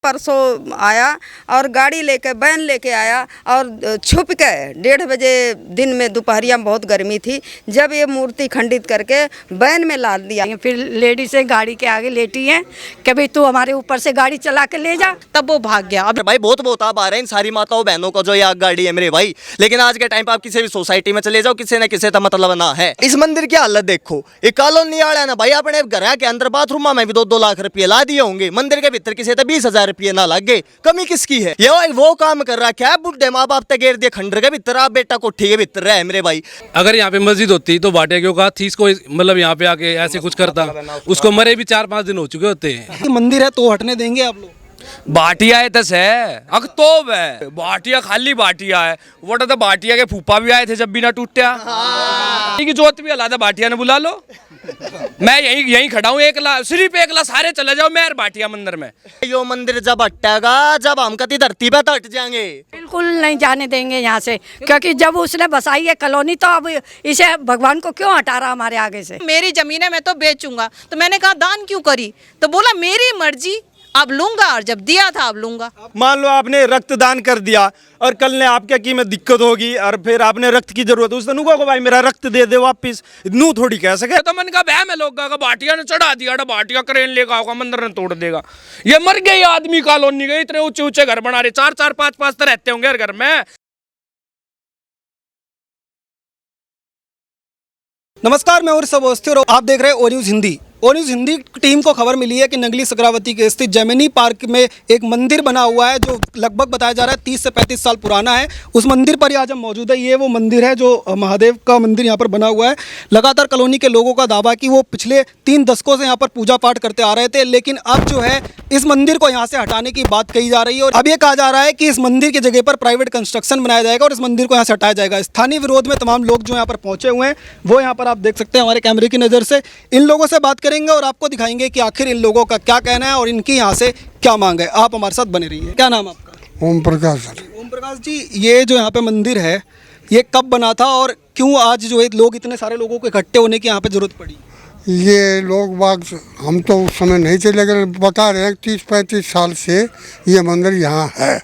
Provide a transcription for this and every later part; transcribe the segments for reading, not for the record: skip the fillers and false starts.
परसों आया और गाड़ी लेके बैन लेके आया और छुप के 1:30 बजे दिन में दोपहरिया में बहुत गर्मी थी, जब ये मूर्ति खंडित करके बैन में लाद दिया। फिर लेडीज़ें गाड़ी के आगे लेटी हैं कि भाई तू हमारे ऊपर से गाड़ी चला के ले जा, तब वो भाग गया। अब भाई बहुत आप आ रहे हैं इन सारी माताओं बहनों को जो ये आग गाड़ी है मेरे भाई, लेकिन आज के टाइम पे आप किसी भी सोसाइटी में चले जाओ, किसी न किसी का मतलब ना है। इस मंदिर की हालत देखो, ये कॉलोनी वाला ना भाई अपने घर के अंदर बाथरूम में भी 2-2 लाख रुपये ला दिए होंगे, मंदिर के भीतर किसी 20,000 रुपये ना लग गए, कमी किसकी है? ये वो काम कर रहा क्या बुढ़े माँ बाप तक घेर दिए खंडर के भीतर, आप बेटा कोठी के भीतर रहे मेरे भाई। अगर यहाँ पे मस्जिद होती तो भाटिया क्यों कहा थी इसको, मतलब यहाँ पे आके ऐसे कुछ करता, उसको मरे भी 4-5 दिन हो चुके होते हैं। मंदिर है तो हटने देंगे आप लोग? भाटिया है तस है अग तोब है, भाटिया खाली भाटिया है, वो तो भाटिया के फूफा भी आए थे जब भी ना टूटा की जोत भी हला था, भाटिया ने बुला लो। मैं यहीं खड़ा हूँ, सिर्फ एकला सारे चले जाओ मैं भाटिया मंदिर में। यो मंदिर जब हटेगा जब हम कति धरती पे तो हट जाएंगे, बिल्कुल नहीं जाने देंगे यहाँ से, क्योंकि जब उसने बसाई है कॉलोनी तो अब इसे भगवान को क्यों हटा रहा हमारे आगे से। मेरी जमीन है मैं तो बेचूंगा, तो मैंने कहा दान क्यों करी, तो बोला मेरी मर्जी अब लूंगा, और जब दिया था अब लूंगा। मान लो आपने रक्तदान कर दिया और कल ने आपके की में दिक्कत होगी और फिर आपने रक्त की जरूरत, उस तनु को भाई मेरा रक्त दे दे वापिस, नू थोड़ी कह सके। तो मैंने कहा बह में लोग का भाटिया ने चढ़ा दिया, भाटिया क्रेन लेगा होगा मंदिर ने तोड़ देगा। ये मर गए आदमी कॉलोनी के, इतने ऊंचे ऊंचे घर बना रहे, 4-4 5-5 तो रहते होंगे हर घर में। नमस्कार, मैं उर्स अवस्थी और आप देख रहे हैं ओ न्यूज़ हिंदी। ओ न्यूज़ हिंदी टीम को खबर मिली है कि नंगली सकरावती के स्थित जैमिनी पार्क में एक मंदिर बना हुआ है जो लगभग बताया जा रहा है 30 से 35 साल पुराना है। उस मंदिर पर ही आज हम मौजूद है। ये वो मंदिर है जो महादेव का मंदिर यहाँ पर बना हुआ है। लगातार कॉलोनी के लोगों का दावा कि वो पिछले 3 दशकों से यहाँ पर पूजा पाठ करते आ रहे थे, लेकिन अब जो है इस मंदिर को यहाँ से हटाने की बात कही जा रही है और अब ये कहा जा रहा है कि इस मंदिर की जगह पर प्राइवेट कंस्ट्रक्शन बनाया जाएगा और इस मंदिर को यहाँ से हटाया जाएगा। स्थानीय विरोध में तमाम लोग जो यहाँ पर पहुँचे हुए हैं वो यहाँ पर आप देख सकते हैं हमारे कैमरे की नज़र से। इन लोगों से बात करेंगे और आपको दिखाएंगे कि आखिर इन लोगों का क्या कहना है और इनकी यहाँ से क्या मांग है। आप हमारे साथ बने रहिए। क्या नाम आपका? ओम प्रकाश सर। ओम प्रकाश जी, ये जो यहाँ पे मंदिर है ये कब बना था और क्यों आज जो है लोग इतने सारे लोगों को इकट्ठे होने की यहाँ पे जरूरत पड़ी? ये लोग बाग हम तो उस समय नहीं थे, लेकिन बता रहे हैं 30-35 साल से ये मंदिर यहाँ है।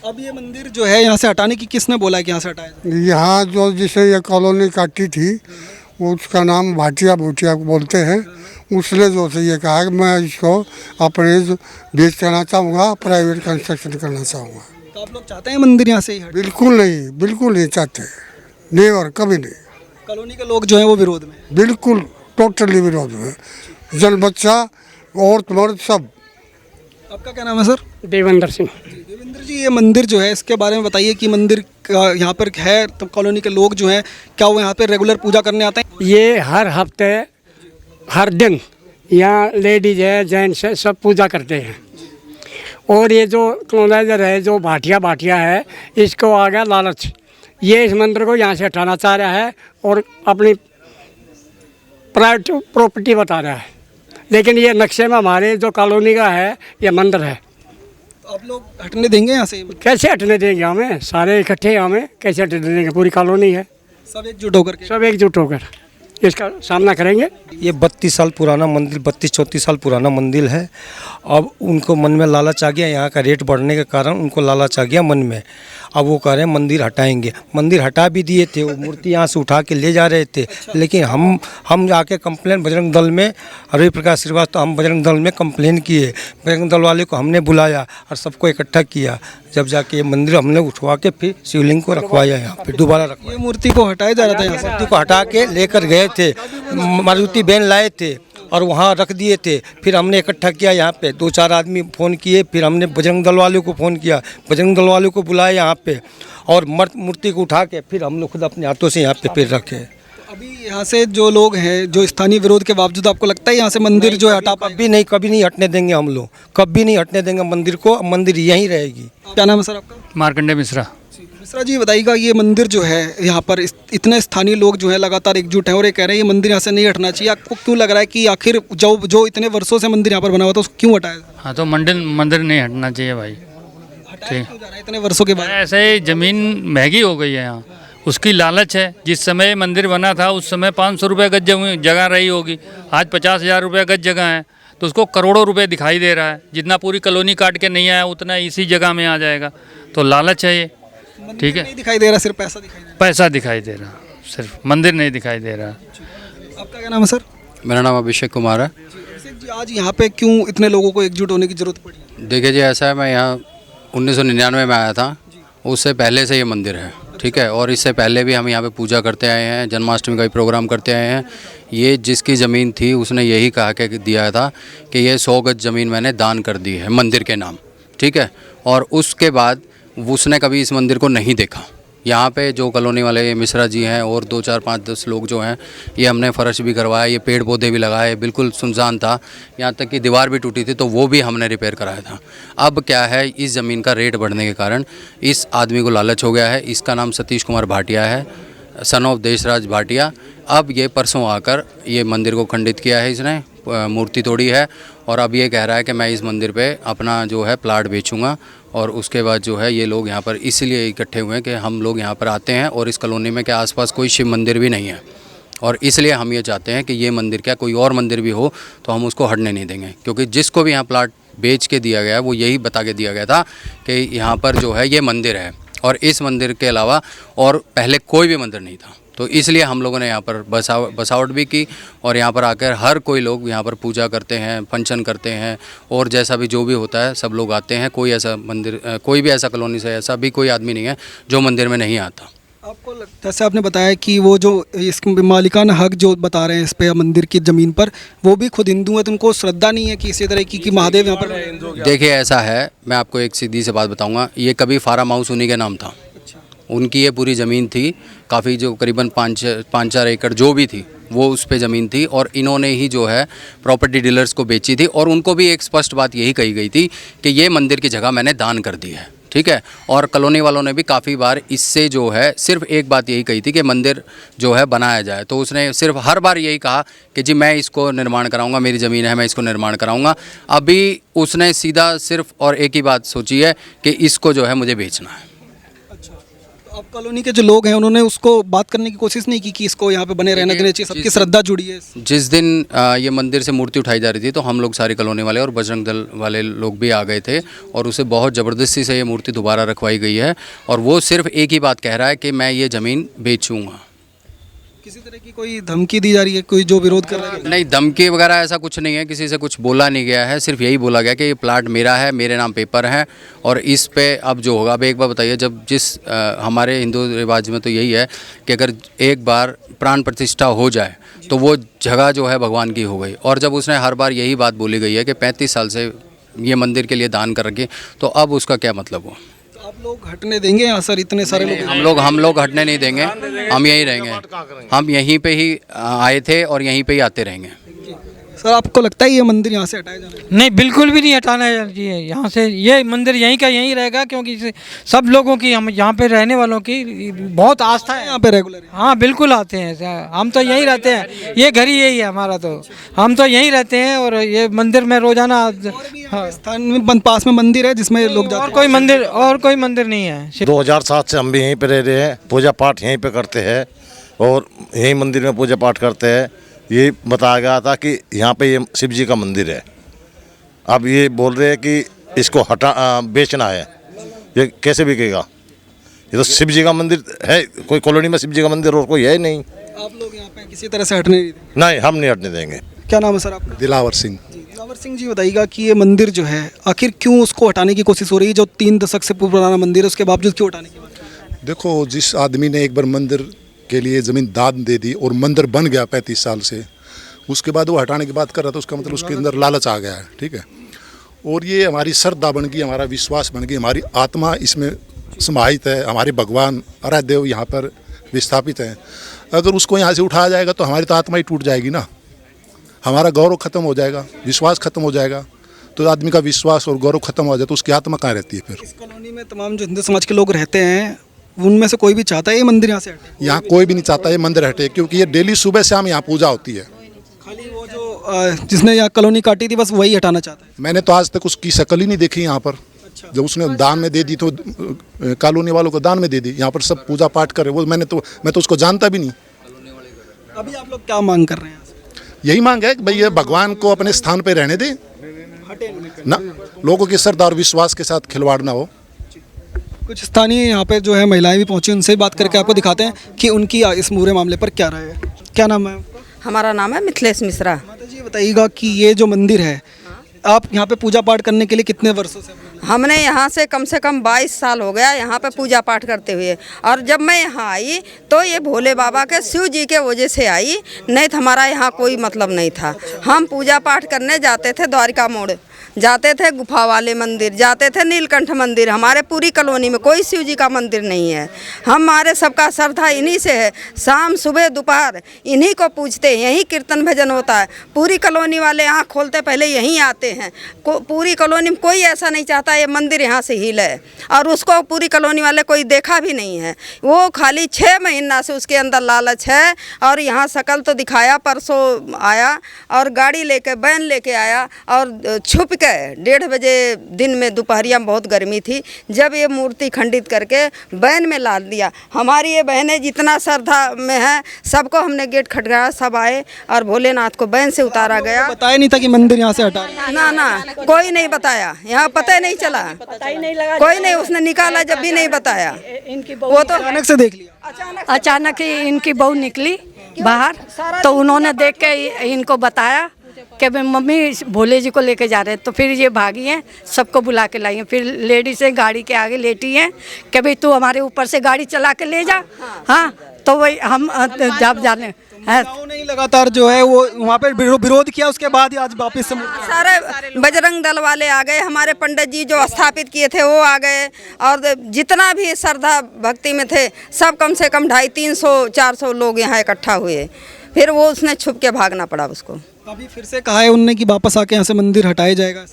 अब ये मंदिर जो है यहाँ से हटाने की किसने बोला है कि यहाँ से हटाया जाए? यहाँ जो जिसे ये कॉलोनी काटी थी उसका नाम भाटिया भूटिया बोलते हैं, उसने जो से ये कहा कि मैं इसको अपने बेच करना चाहूँगा, प्राइवेट कंस्ट्रक्शन करना चाहूँगा। तो आप लोग चाहते हैं मंदिर यहाँ से ही हटे? बिल्कुल नहीं चाहते, नेवर, कभी नहीं। कॉलोनी के लोग जो हैं वो विरोध में? बिल्कुल टोटली विरोध में, जल बच्चा औरत मर्द सब। आपका क्या नाम है सर? देवेंद्र सिंह। देवेंद्र जी, ये मंदिर जो है इसके बारे में बताइए कि मंदिर यहाँ पर है तो कॉलोनी के लोग जो हैं क्या वो यहाँ पर रेगुलर पूजा करने आते हैं? ये हर हफ्ते हर दिन यहाँ लेडीज है जेंट्स है सब पूजा करते हैं और ये जो कॉलोनाइजर है जो भाटिया है इसको आ गया लालच, ये इस मंदिर को यहाँ से हटाना चाह रहा है और अपनी प्राइवेट प्रॉपर्टी बता रहा है, लेकिन ये नक्शे में हमारे जो कॉलोनी का है ये मंदिर है। तो आप लोग हटने देंगे यहाँ से? कैसे हटने देंगे, हमें सारे इकट्ठे हमें कैसे हटने देंगे, पूरी कॉलोनी है, सब एकजुट होकर के? सब एकजुट होकर इसका सामना करेंगे। ये 32 साल पुराना मंदिर, 32-34 साल पुराना मंदिर है। अब उनको मन में लालच आ गया, यहाँ का रेट बढ़ने के कारण उनको लालच आ गया मन में। अब वो कह रहे हैं मंदिर हटाएंगे। मंदिर हटा भी दिए थे, वो मूर्ति यहाँ से उठा के ले जा रहे थे। लेकिन हम जाके कंप्लेन बजरंग दल में, रवि प्रकाश श्रीवास्तव, हम बजरंग दल में कंप्लेन किए। बजरंग दल वाले को हमने बुलाया और सबको इकट्ठा किया, जब जाके ये मंदिर हमने उठवा के फिर शिवलिंग को रखवाया यहाँ पे, दोबारा रखवाया। ये मूर्ति को हटाया जा रहा था यहाँ से? मूर्ति को हटा के लेकर गए थे, मारुति बैन लाए थे और वहाँ रख दिए थे। फिर हमने इकट्ठा किया यहाँ पे, 2-4 आदमी फ़ोन किए, फिर हमने बजरंग दल वालों को फ़ोन किया, बजरंग दल वालों को बुलाया यहाँ पे और मूर्ति को उठा के फिर हम लोग खुद अपने हाथों से यहाँ पे फिर रखे। अभी यहाँ से जो लोग हैं जो स्थानीय विरोध के बावजूद आपको लगता है यहाँ से मंदिर जो है हटा पाए? कभी नहीं हटने देंगे हम लोग, कभी नहीं हटने देंगे मंदिर को, मंदिर यहीं रहेगी। क्या नाम है सर आपका? मार्कंडे मिश्रा। मिश्रा जी, बताइएगा ये मंदिर जो है यहाँ पर इतने स्थानीय लोग जो है लगातार एकजुट हैं और ये कह रहे हैं ये मंदिर यहाँ से नहीं हटना चाहिए, आपको क्यों लग रहा है कि आखिर जो इतने वर्षों से मंदिर यहाँ पर बना हुआ था उसको क्यों हटाया? हाँ, तो मंदिर नहीं हटना चाहिए भाई, हटाया क्यों जा रहा है इतने वर्षों के बाद? ऐसे ही ज़मीन महंगी हो गई है यहाँ, उसकी लालच है। जिस समय मंदिर बना था उस समय 500 रुपये गज जगह रही होगी, आज 50,000 रुपये गज जगह है, तो उसको करोड़ों रुपए दिखाई दे रहा है। जितना पूरी कॉलोनी काट के नहीं आया उतना इसी जगह में आ जाएगा। तो लालच है ये, ठीक है। नहीं दिखाई दे रहा, सिर्फ पैसा दिखाई दे पैसा दिखाई दे रहा, सिर्फ मंदिर नहीं दिखाई दे रहा। रहा। आपका क्या नाम है सर? मेरा नाम अभिषेक कुमार है। अभिषेक जी, आज यहाँ पे क्यों इतने लोगों को एकजुट होने की जरूरत पड़ी? देखिए जी, ऐसा है, मैं यहाँ 1999 में आया था, उससे पहले से ये मंदिर है, ठीक है। और इससे पहले भी हम यहाँ पे पूजा करते आए हैं, जन्माष्टमी का भी प्रोग्राम करते आए हैं। ये जिसकी ज़मीन थी उसने यही कहा के दिया था कि ये 100 गज ज़मीन मैंने दान कर दी है मंदिर के नाम, ठीक है। और उसके बाद उसने कभी इस मंदिर को नहीं देखा। यहाँ पे जो कॉलोनी वाले मिश्रा जी हैं और 2 4 5 10 लोग जो हैं, ये हमने फ़र्श भी करवाया, ये पेड़ पौधे भी लगाए, बिल्कुल सुनसान था। यहाँ तक कि दीवार भी टूटी थी तो वो भी हमने रिपेयर कराया था। अब क्या है, इस ज़मीन का रेट बढ़ने के कारण इस आदमी को लालच हो गया है। इसका नाम सतीश कुमार भाटिया है, सन ऑफ देशराज भाटिया। अब ये परसों आकर ये मंदिर को खंडित किया है, इसने मूर्ति तोड़ी है और अब ये कह रहा है कि मैं इस मंदिर पे अपना जो है प्लाट बेचूंगा। और उसके बाद जो है ये लोग यहाँ पर इसलिए इकट्ठे हुए हैं कि हम लोग यहाँ पर आते हैं और इस कॉलोनी में के आसपास कोई शिव मंदिर भी नहीं है, और इसलिए हम ये चाहते हैं कि ये मंदिर क्या कोई और मंदिर भी हो तो हम उसको हटने नहीं देंगे। क्योंकि जिसको भी यहाँ प्लाट बेच के दिया गया है वो यही बता के दिया गया था कि यहाँ पर जो है ये मंदिर है, और इस मंदिर के अलावा और पहले कोई भी मंदिर नहीं था। तो इसलिए हम लोगों ने यहाँ पर बसावट भी की और यहाँ पर आकर हर कोई लोग यहाँ पर पूजा करते हैं, फंक्शन करते हैं, और जैसा भी जो भी होता है सब लोग आते हैं। कोई ऐसा मंदिर, कोई भी ऐसा कॉलोनी से ऐसा भी कोई आदमी नहीं है जो मंदिर में नहीं आता। आपको लगता है, जैसे आपने बताया कि वो जो इस मालिकाना हक जो बता रहे हैं इस पे मंदिर की ज़मीन पर, वो भी खुद हिंदू है, तो उनको श्रद्धा नहीं है कि इसी तरह की कि महादेव यहाँ पर? देखिए ऐसा है, मैं आपको एक सीधी सी बात बताऊँगा, ये कभी फार्म हाउस उन्हीं के नाम था। उनकी ये पूरी ज़मीन थी, काफ़ी जो करीबन 5-4 एकड़ जो भी थी वो उस पे ज़मीन थी, और इन्होंने ही जो है प्रॉपर्टी डीलर्स को बेची थी। और उनको भी एक स्पष्ट बात यही कही गई थी कि ये मंदिर की जगह मैंने दान कर दी है, ठीक है। और कॉलोनी वालों ने भी काफ़ी बार इससे जो है सिर्फ एक बात यही कही थी कि मंदिर जो है बनाया जाए। तो उसने सिर्फ हर बार यही कहा कि जी मैं इसको निर्माण कराऊंगा, मेरी ज़मीन है, मैं इसको निर्माण कराऊंगा। अभी उसने सीधा सिर्फ और एक ही बात सोची है कि इसको जो है मुझे बेचना है। अब कॉलोनी के जो लोग हैं उन्होंने उसको बात करने की कोशिश नहीं की कि इसको यहाँ पे बने रहना देना चाहिए, सबकी श्रद्धा जुड़ी है। जिस दिन ये मंदिर से मूर्ति उठाई जा रही थी तो हम लोग सारी कॉलोनी वाले और बजरंग दल वाले लोग भी आ गए थे, और उसे बहुत ज़बरदस्ती से ये मूर्ति दोबारा रखवाई गई है। और वो सिर्फ एक ही बात कह रहा है कि मैं ये ज़मीन बेचूँगा। किसी तरह की कोई धमकी दी जा रही है, कोई जो विरोध कर रहा है? नहीं, धमकी वगैरह ऐसा कुछ नहीं है, किसी से कुछ बोला नहीं गया है। सिर्फ यही बोला गया कि ये प्लाट मेरा है, मेरे नाम पेपर है, और इस पे अब जो होगा। अब एक बार बताइए, जब हमारे हिंदू रिवाज में तो यही है कि अगर एक बार प्राण प्रतिष्ठा हो जाए तो वो जगह जो है भगवान की हो गई। और जब उसने हर बार यही बात बोली गई है कि 35 साल से ये मंदिर के लिए दान कर रखे, तो अब उसका क्या मतलब हुआ? आप लोग हटने देंगे यहाँ सर? इतने सारे लोग हम लोग हटने नहीं देंगे, हम यहीं रहेंगे। हम यहीं पे ही आए थे और यहीं पे ही आते रहेंगे। सर आपको लगता है ये मंदिर यहाँ से हटाया जाना? नहीं, बिल्कुल भी नहीं हटाना चाहिए यहाँ से। ये मंदिर यहीं का यहीं रहेगा, क्योंकि सब लोगों की, हम यहाँ पे रहने वालों की बहुत आस्था है यहाँ पे रेगुलर। हाँ बिल्कुल आते हैं, हम तो यहीं रहते हैं, ये घर ही यही है हमारा, तो हम तो यहीं रहते हैं। और ये मंदिर में रोजाना स्थान में पास में मंदिर है जिसमें लोग जाते हैं? और कोई मंदिर नहीं है। 2007 से हम भी यहीं पे रह रहे हैं, पूजा पाठ यहीं पे करते हैं और यहीं मंदिर में पूजा पाठ करते हैं। ये बताया गया था कि यहाँ पे ये शिव जी का मंदिर है, अब ये बोल रहे हैं कि इसको बेचना है। ये कैसे बिकेगा? ये तो शिव जी का मंदिर है, कोई कॉलोनी में शिव जी का मंदिर और कोई है नहीं। आप लोग यहाँ पे किसी तरह से हटने नहीं, हम नहीं हटने देंगे। क्या नाम है सर आपका? दिलावर सिंह। दिलावर सिंह जी, बताइएगा कि ये मंदिर जो है आखिर क्यों उसको हटाने की कोशिश हो रही है? जो 3 दशक से पुराना मंदिर है, उसके बावजूद क्यों हटाने की बात? देखो, जिस आदमी ने एक बार मंदिर के लिए ज़मीन दान दे दी और मंदिर बन गया 35 साल से, उसके बाद वो हटाने की बात कर रहा था, उसका मतलब उसके अंदर लालच आ गया है, ठीक है। और ये हमारी श्रद्धा बन गई, हमारा विश्वास बन गई, हमारी आत्मा इसमें समाहित है, हमारे भगवान आराध्य देव यहाँ पर विस्थापित हैं। अगर उसको यहाँ से उठाया जाएगा तो हमारी तो आत्मा ही टूट जाएगी ना, हमारा गौरव खत्म हो जाएगा, विश्वास खत्म हो जाएगा। तो आदमी का विश्वास और गौरव खत्म हो जाए तो उसकी आत्मा कहाँ रहती है फिर? इस कॉलोनी में तमाम जो हिंदू समाज के लोग रहते हैं उनमें से कोई भी चाहता है ये मंदिर यहाँ से हटे? यहाँ कोई भी नहीं चाहता ये मंदिर हटे, क्योंकि ये डेली सुबह शाम यहाँ पूजा होती है। खाली वो जो जिसने यहाँ कॉलोनी काटी थी बस वही हटाना चाहता है। मैंने तो आज तक उसकी शक्ल ही नहीं देखी यहाँ पर। जब उसने दान में दे दी तो कॉलोनी वालों को दान में दे दी, यहाँ पर सब पूजा पाठ करे, वो मैं तो उसको जानता भी नहीं। अभी आप लोग क्या मांग कर रहे हैं? यही मांग है कि भाई ये भगवान को अपने स्थान पे रहने दें ना, लोगों की श्रद्धा और विश्वास के साथ खिलवाड़ ना हो। कुछ स्थानीय यहाँ पे जो है महिलाएं भी पहुंची, उनसे बात करके आपको दिखाते हैं कि उनकी इस पूरे मामले पर क्या राय है। क्या नाम है आपका? हमारा नाम है मिथिलेश मिश्रा। माता जी बताइएगा कि ये जो मंदिर है, आप यहाँ पे पूजा पाठ करने के लिए कितने वर्षों से? हमने यहाँ से कम 22 साल हो गया यहाँ पे पूजा पाठ करते हुए, और जब मैं यहाँ आई तो ये भोले बाबा के शिव जी के वजह से आई, नहीं तो हमारा यहाँ कोई मतलब नहीं था। हम पूजा पाठ करने जाते थे, द्वारिका मोड़ जाते थे, गुफा वाले मंदिर जाते थे, नीलकंठ मंदिर। हमारे पूरी कॉलोनी में कोई शिव जी का मंदिर नहीं है। हमारे सबका श्रद्धा इन्हीं से है, शाम सुबह दोपहर इन्हीं को पूजते हैं, यहीं कीर्तन भजन होता है। पूरी कॉलोनी वाले आँख खोलते पहले यहीं आते हैं। पूरी कॉलोनी में कोई ऐसा नहीं चाहता ये मंदिर यहाँ से हिले, और उसको पूरी कॉलोनी वाले कोई देखा भी नहीं है। वो खाली 6 महीना से उसके अंदर लालच है, और यहाँ शकल तो दिखाया, परसों आया और गाड़ी लेके बैन लेके आया, और छुप के 1:30 बजे दिन में, दोपहरिया में बहुत गर्मी थी, जब ये मूर्ति खंडित करके बैन में लाद दिया। हमारी ये बहनें जितना श्रद्धा में है, सबको हमने गेट खटखटाया, सब आए और भोलेनाथ को बैन से उतारा गया। बताया नहीं था कि मंदिर यहाँ से हटा? ना कोई नहीं बताया, यहाँ पता ही नहीं चला, कोई नहीं, उसने निकाला जब भी नहीं बताया। वो तो अचानक से देख लिया, अचानक ही इनकी बहू निकली बाहर, तो उन्होंने देख के इनको बताया कि मम्मी भोले जी को लेके जा रहे हैं। तो फिर ये भागी हैं, सबको बुला के लाई हैं। फिर लेडीज से गाड़ी के आगे लेटी हैं कि भाई तू हमारे ऊपर से गाड़ी चला के ले जा। हाँ, तो वही हम जब जाने नहीं, लगातार जो है वो वहाँ पे विरोध किया, उसके बाद ही आज वापस से सारे बजरंग दल वाले आ गए, हमारे पंडित जी जो स्थापित किए थे वो आ गए, और जितना भी श्रद्धा भक्ति में थे सब कम से कम 250-300-400 लोग यहाँ इकट्ठा हुए। फिर वो उसने छुप के भागना पड़ा उसको। अभी फिर से कहा है उनने कि वापस आके यहाँ से मंदिर हटाया जाएगा?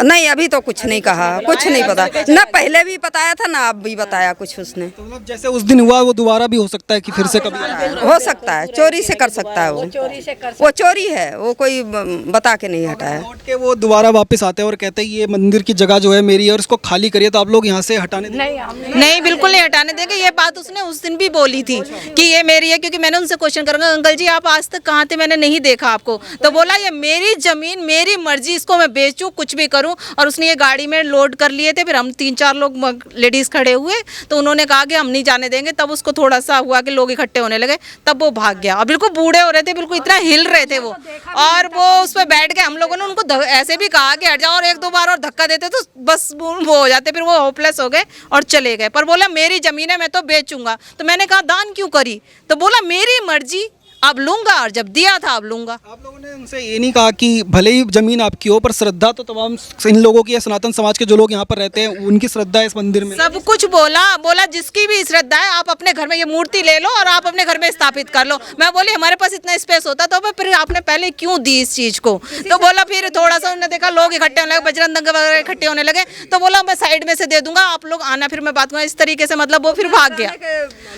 नहीं, अभी तो कुछ नहीं कहा, कुछ नहीं पता ना, पहले भी बताया था ना, अब भी बताया कुछ उसने। तो मतलब जैसे उस दिन हुआ वो दोबारा भी हो सकता है कि फिर से कभी हो सकता है, चोरी से कर सकता है। वो चोरी है, वो कोई बता के नहीं हटाया। लौट के वो दोबारा वापस आते हैं और कहते हैं ये मंदिर की जगह जो है मेरी है और इसको खाली करिए, तो आप लोग यहाँ से हटाने नहीं, बिल्कुल नहीं हटाने देंगे। ये बात उसने उस दिन भी बोली थी कि ये मेरी है, क्योंकि मैंने उनसे क्वेश्चन करूंगा, अंकल जी आप आज तक कहाँ थे, मैंने नहीं देखा आपको। तो बोला ये मेरी जमीन, मेरी मर्जी, इसको मैं बेचूं, कुछ भी करूं। और उसने ये गाड़ी में लोड कर लिए थे। फिर हम 3-4 लोग लेडीज़ खड़े हुए, तो उन्होंने कहा कि हम नहीं जाने देंगे। तब उसको थोड़ा सा हुआ कि लोग इकट्ठे होने लगे, तब वो भाग गया। और बिल्कुल बूढ़े हो रहे थे, बिल्कुल इतना हिल रहे थे वो, और वो उस पर बैठ गए। हम लोगों ने उनको ऐसे भी कहा कि हट जाओ, और 1-2 बार और धक्का देते तो बस वो हो जाते। फिर वो होपलेस हो गए और चले गए। पर बोला मेरी ज़मीन है, मैं तो बेचूंगा। तो मैंने कहा दान क्यों करी? तो बोला मेरी मर्जी, अब लूंगा, और जब दिया था अब लूंगा। आप लोगों ने उनसे ये नहीं कहा कि भले ही जमीन आपकी हो, पर श्रद्धा तो तमाम इन लोगों की है, सनातन समाज के जो लोग यहाँ पर रहते हैं उनकी श्रद्धा है इस मंदिर में? सब कुछ बोला जिसकी भी श्रद्धा है आप अपने घर में ये मूर्ति ले लो और आप अपने घर में स्थापित कर लो। मैं बोली हमारे पास इतना स्पेस होता तो फिर आपने पहले क्यों दी इस चीज को? तो बोला फिर थोड़ा सा उन्होंने देखा लोग इकट्ठे होने लगे, बजरंग दल वगैरह इकट्ठे होने लगे, तो बोला मैं साइड में से दे दूंगा, आप लोग आना, फिर मैं बात करूंगा। इस तरीके से मतलब वो फिर भाग गया।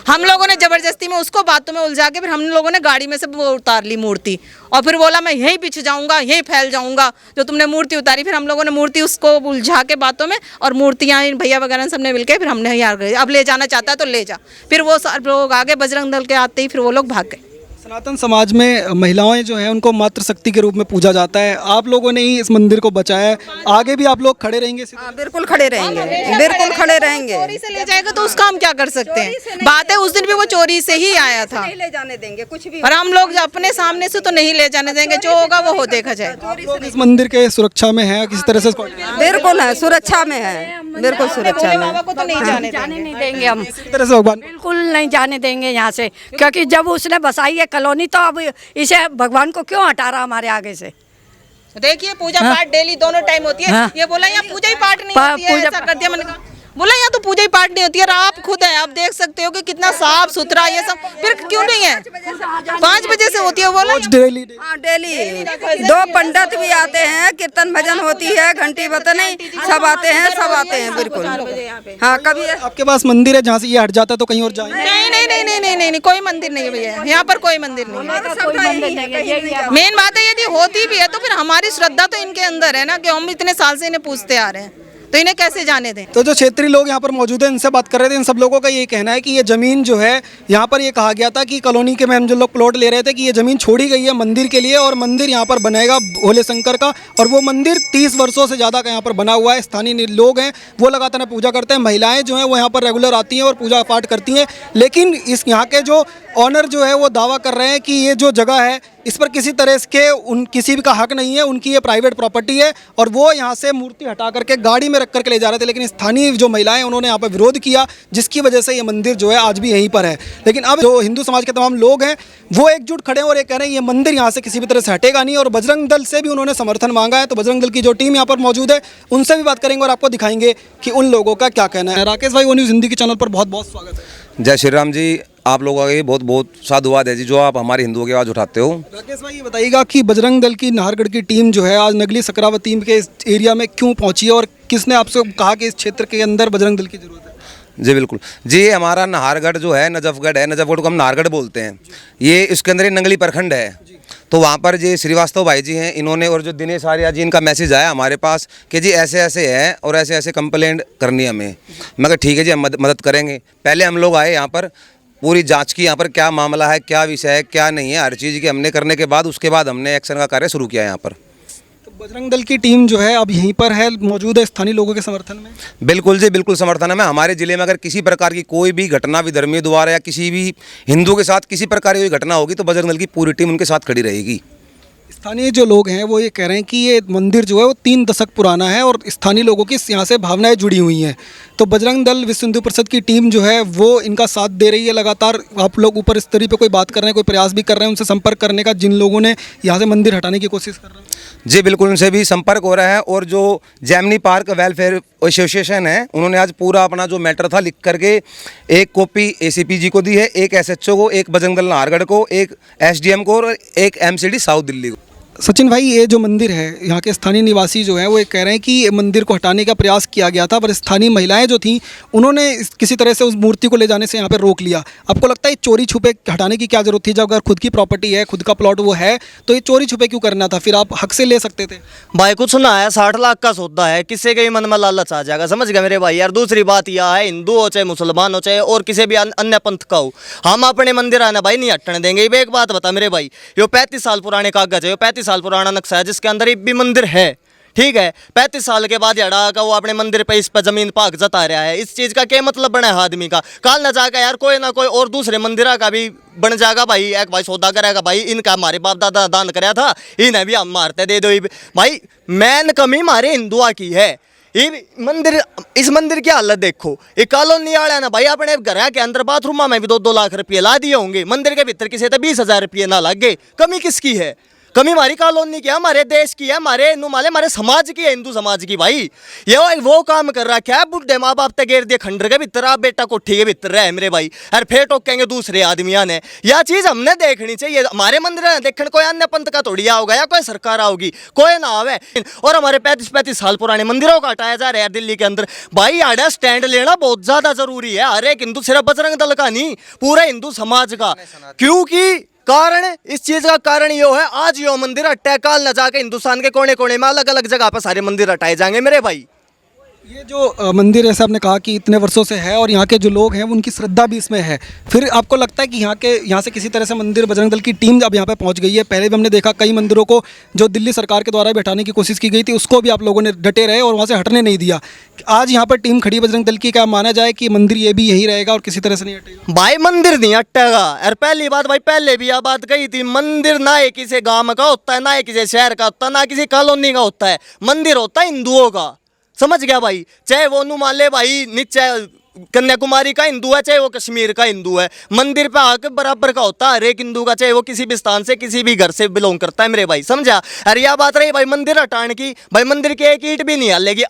हम लोगों ने जबरदस्ती में उसको बातों में उलझा के फिर हम लोगों ने गाड़ी में से वो उतार ली मूर्ति, और फिर बोला मैं यहीं पीछे जाऊंगा, यहीं फैल जाऊंगा जो तुमने मूर्ति उतारी। फिर हम लोगों ने मूर्ति उसको उलझा के बातों में, और मूर्तियां भैया वगैरह सबने मिलके फिर हमने यार गए, अब ले जाना चाहता है तो ले जा। फिर वो सारे लोग आगे, बजरंग दल के आते ही फिर वो लोग भाग गए। सनातन समाज में महिलाएं जो हैं उनको मातृशक्ति के रूप में पूजा जाता है। आप लोगों ने ही इस मंदिर को बचाया है, आगे भी आप लोग खड़े रहेंगे? बिल्कुल खड़े रहेंगे, बिल्कुल खड़े रहेंगे। चोरी से ले जाएगा तो उसका हम क्या कर सकते हैं? बात है उस दिन भी वो चोरी से ही आया था, नहीं ले जाने देंगे कुछ भी। और हम लोग अपने सामने से तो नहीं ले जाने देंगे, जो होगा वो हो देखा जाएगा। इस मंदिर के सुरक्षा में है किसी तरह से? बिल्कुल है, सुरक्षा में है, बिल्कुल सुरक्षा में। बाबा को तो नहीं जाने नहीं देंगे हम, तरह से भगवान बिल्कुल नहीं जाने देंगे यहाँ से, क्योंकि जब उसने बसाई है कॉलोनी, तो अब इसे भगवान को क्यों हटा रहा हमारे आगे से? देखिए पूजा पाठ डेली दोनों टाइम होती है। ये बोला यहाँ पूजा ही पाठ नहीं होती है, ऐसा कर दिया। मैंने कहा बोला यहाँ तो पूजा ही पाठ नहीं होती है, और आप खुद है, आप देख सकते हो कि कितना साफ सुथरा ये सब, फिर क्यों नहीं है? 5 बजे से होती है। बोला डेली डेली 2 पंडित भी आते हैं, कीर्तन भजन होती है, घंटी बता नहीं, सब आते हैं बिल्कुल। हाँ, कभी आपके पास मंदिर है जहाँ से ये हट जाता है तो कहीं और जाए? नहीं, कोई मंदिर नहीं है भैया, यहाँ पर कोई मंदिर नहीं है। मेन बात है यदि होती भी है तो फिर हमारी श्रद्धा तो इनके अंदर है ना, कि हम इतने साल से इन्हें पूछते आ रहे हैं, तो इन्हें कैसे जाने दें। तो जो क्षेत्रीय लोग यहाँ पर मौजूद हैं, इनसे बात कर रहे थे, इन सब लोगों का ये कहना है कि ये ज़मीन जो है यहाँ पर ये कहा गया था कि कॉलोनी के में हम जो लोग प्लॉट ले रहे थे कि ये ज़मीन छोड़ी गई है मंदिर के लिए और मंदिर यहाँ पर बनेगा भोले शंकर का, और वो मंदिर 30 वर्षों से ज़्यादा का यहाँ पर बना हुआ है। स्थानीय लोग हैं वो लगातार पूजा करते हैं, महिलाएँ जो हैं वो यहाँ पर रेगुलर आती हैं और पूजा पाठ करती हैं, लेकिन इस यहाँ के जो ऑनर जो है वो दावा कर रहे हैं कि ये जो जगह है इस पर किसी तरह के किसी भी का हक नहीं है, उनकी ये प्राइवेट प्रॉपर्टी है और वो यहाँ से मूर्ति हटा करके गाड़ी में रख करके ले जा रहे थे। लेकिन स्थानीय जो महिलाएं उन्होंने यहाँ पर विरोध किया, जिसकी वजह से ये मंदिर जो है आज भी यहीं पर है। लेकिन अब जो हिंदू समाज के तमाम लोग हैं वो एकजुट खड़े हैं और ये कह रहे हैं ये मंदिर यहाँ से किसी भी तरह से हटेगा नहीं, और बजरंग दल से भी उन्होंने समर्थन मांगा है। तो बजरंग दल की जो टीम यहाँ पर मौजूद है उनसे भी बात करेंगे और आपको दिखाएंगे कि उन लोगों का क्या कहना है। राकेश भाई, वो न्यूज़ हिंदी के चैनल पर बहुत बहुत स्वागत है। जय श्री राम जी, आप लोगों का बहुत बहुत साधुवाद है जी जो आप हमारे हिंदुओं की आवाज़ उठाते हो। राकेश भाई, ये बताइएगा कि बजरंग दल की नाहरगढ़ की टीम जो है आज नगली सकरावती के इस एरिया में क्यों पहुंची है और किसने आपसे कहा कि इस क्षेत्र के अंदर बजरंग दल की जरूरत है? जी बिल्कुल जी, ये हमारा नाहरगढ़ जो है नजफगढ़ है, नजफगढ़ को हम नाहरगढ़ बोलते हैं, ये इसके अंदर नंगली प्रखंड है। तो वहाँ पर जी श्रीवास्तव भाई जी हैं, इन्होंने और जो दिनेश आर्या जी, इनका मैसेज आया हमारे पास कि जी ऐसे ऐसे है और ऐसे ऐसे कंप्लेंट करनी है हमें। मैं कहा ठीक है जी, हम मदद करेंगे। पहले हम लोग आए यहाँ पर, पूरी जांच की यहाँ पर क्या मामला है, क्या विषय है, क्या नहीं है, हर चीज़ की हमने करने के बाद उसके बाद हमने एक्शन का कार्य शुरू किया यहाँ पर। तो बजरंग दल की टीम जो है अब यहीं पर है, मौजूद है स्थानीय लोगों के समर्थन में। बिल्कुल जी, बिल्कुल समर्थन है। मैं हमारे ज़िले में अगर किसी प्रकार की कोई भी घटना विधर्मी द्वारा या किसी भी हिंदू के साथ किसी प्रकार की कोई घटना होगी तो बजरंग दल की पूरी टीम उनके साथ खड़ी रहेगी। स्थानीय जो लोग हैं वो ये कह रहे हैं कि ये मंदिर जो है वो 3 दशक पुराना है और स्थानीय लोगों की यहाँ से भावनाएं जुड़ी हुई हैं। तो बजरंग दल विश्व हिंदू परिषद की टीम जो है वो इनका साथ दे रही है लगातार। आप लोग ऊपर स्तरीय पे कोई बात कर रहे हैं, कोई प्रयास भी कर रहे हैं उनसे संपर्क करने का, जिन लोगों ने यहाँ से मंदिर हटाने की कोशिश कर रहे हैं? जी बिल्कुल, उनसे भी संपर्क हो रहा है। और जो जैमनी पार्क वेलफेयर एसोसिएशन है उन्होंने आज पूरा अपना जो मैटर था लिख करके एक कॉपी ACP जी को दी है, एक SHO को, एक बजरंग दल नाहरगढ़ को, एक SDM को और एक MCD साउथ दिल्ली को। सचिन भाई, ये जो मंदिर है यहाँ के स्थानीय निवासी जो हैं वो ये कह रहे हैं कि मंदिर को हटाने का प्रयास किया गया था, पर स्थानीय महिलाएं जो थीं उन्होंने किसी तरह से उस मूर्ति को ले जाने से यहाँ पे रोक लिया। आपको लगता है चोरी छुपे हटाने की क्या जरूरत थी? जब अगर खुद की प्रॉपर्टी है, खुद का प्लॉट वो है, तो ये चोरी छुपे क्यों करना था? फिर आप हक से ले सकते थे। भाई कुछ ना है, 60 लाख का सौदा है, किसी के भी मन में लालच आ जाएगा, समझ गए मेरे भाई यार। दूसरी बात यह है, हिंदू हो चाहे मुसलमान हो चाहे और किसी भी अन्य पंथ का हो, हम अपने मंदिर आना भाई नहीं हटने देंगे। एक बात बता मेरे भाई, यो 35 साल पुराने कागज है, 35 साल पुराना नक्शा है जिसके अंदर एक भी मंदिर है, ठीक है। 35 साल के बाद यड़ा का वो अपने मंदिर पे इस पर जमीन पाक जता रहा है, इस चीज का क्या मतलब बना है आदमी का? काल न जाकर यार कोई ना कोई और दूसरे मंदिर का भी बन जाएगा भाई, एक भाई सौदा करेगा भाई, इनका हमारे बाप दादा दान कराया था, इन्हें भी हम मारते दे दो भाई। मैन कमी हमारे हिंदुआ की है। ये मंदिर, इस मंदिर की हालत देखो, ये कॉलोनी वाला है ना भाई, अपने घर के अंदर बाथरूम में भी 2-2 लाख रुपये ला दिए होंगे, मंदिर के भीतर किसी तो 20,000 रुपये ना लगे। कमी किसकी है? कमी हमारी कॉलोनी की है, हमारे देश की है, हमारे समाज की है, हिंदू समाज की। भाई ये वो काम कर रहा क्या? बुढ़े माँ बाप तक घेर दिए खंडर के भीतर, आप बेटा कोठी के भीतर रहे मेरे भाई, अरे फिर टोकेंगे दूसरे आदमियों ने। यह चीज हमने देखनी चाहिए। हमारे मंदिर है देखने कोई अन्य पंथ का थोड़ी होगा या कोई सरकार आओगी, कोई ना आवे। और हमारे 35-35 साल पुराने मंदिरों को हटाया जा रहा है दिल्ली के अंदर। भाई आड़ा स्टैंड लेना बहुत ज्यादा जरूरी है, हर एक हिंदू, सिर्फ बजरंग दल का नहीं, पूरे हिंदू समाज का। क्योंकि कारण, इस चीज का कारण यो है, आज यो मंदिर हटा, काल न जाके हिंदुस्तान के कोने कोने में अलग अलग जगह पर सारे मंदिर हटाए जाएंगे मेरे भाई। ये जो मंदिर जैसे आपने कहा कि इतने वर्षों से है और यहाँ के जो लोग हैं उनकी श्रद्धा भी इसमें है, फिर आपको लगता है कि यहाँ से किसी तरह से मंदिर, बजरंग दल की टीम अब यहाँ पे पहुँच गई है? पहले भी हमने देखा कई मंदिरों को जो दिल्ली सरकार के द्वारा भी हटाने की कोशिश की गई थी, उसको भी आप लोगों ने डटे रहे और वहाँ से हटने नहीं दिया। आज यहाँ पर टीम खड़ी बजरंग दल की, क्या माना जाए कि मंदिर ये भी यही रहेगा और किसी तरह से नहीं हटेगा? भाई मंदिर नहीं हटेगा। और पहली बात भाई, पहले भी यह बात कही थी, मंदिर ना ही किसी गाँव का होता है, ना ही किसी शहर का होता है, ना किसी कॉलोनी का होता है। मंदिर होता है हिंदुओं का, समझ गया भाई। चाहे वो नु मान ले भाई, नीचे कन्याकुमारी का हिंदू है, चाहे वो कश्मीर का हिंदू है, मंदिर पे आके बराबर का होता है हर एक हिंदू का, चाहे वो किसी भी स्थान से, किसी भी घर से बिलोंग करता है मेरे भाई, समझा? अरे यह बात रही भाई मंदिर हटाने की, भाई मंदिर की एक ईंट भी नहीं हलेगी।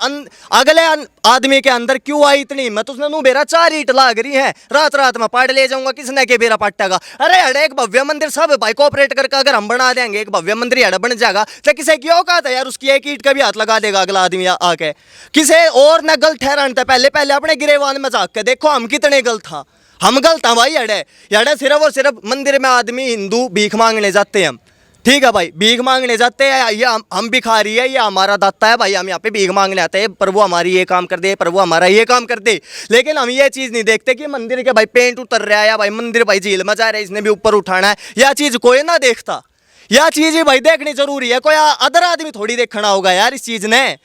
अगले आदमी के अंदर क्यों आई इतनी हिम्मत? उसने नु बेरा 4 ईंट लाग रही है, रात रात में पाड़ ले जाऊंगा, किसने के बेरा पाटेगा? अरे अरे एक भव्य मंदिर सब भाई कोऑपरेट करके अगर हम बना देंगे, एक भव्य मंदिर अड़ा बन जाएगा, तो किसी की औकात है यार उसकी एक ईंट का भी हाथ लगा देगा अगला आदमी आके? किसे और न गलत ठहराने पहले पहले अपने गिरेवान में जाके देखो हम कितने गलत था। हम गलत हैं भाई। अड़े सिर्फ और सिर्फ मंदिर में आदमी हिंदू भीख मांगने जाते हैं हम, ठीक है भाई, भीख मांगने जाते हैं, ये हम भिखारी है, ये हमारा दाता है भाई, हम यहाँ पे भीख मांगने आते हैं, प्रभु हमारी ये काम कर दे, प्रभु हमारा ये काम कर दे। लेकिन हम ये चीज़ नहीं देखते कि मंदिर के भाई पेंट उतर रहा है, या भाई मंदिर भाई झील में जा रहा है, इसने भी ऊपर उठाना है, यह चीज़ कोई ना देखता। यह चीज़ ही भाई देखनी जरूरी है, कोई अदर आदमी थोड़ी देखना होगा यार इस चीज़ ने।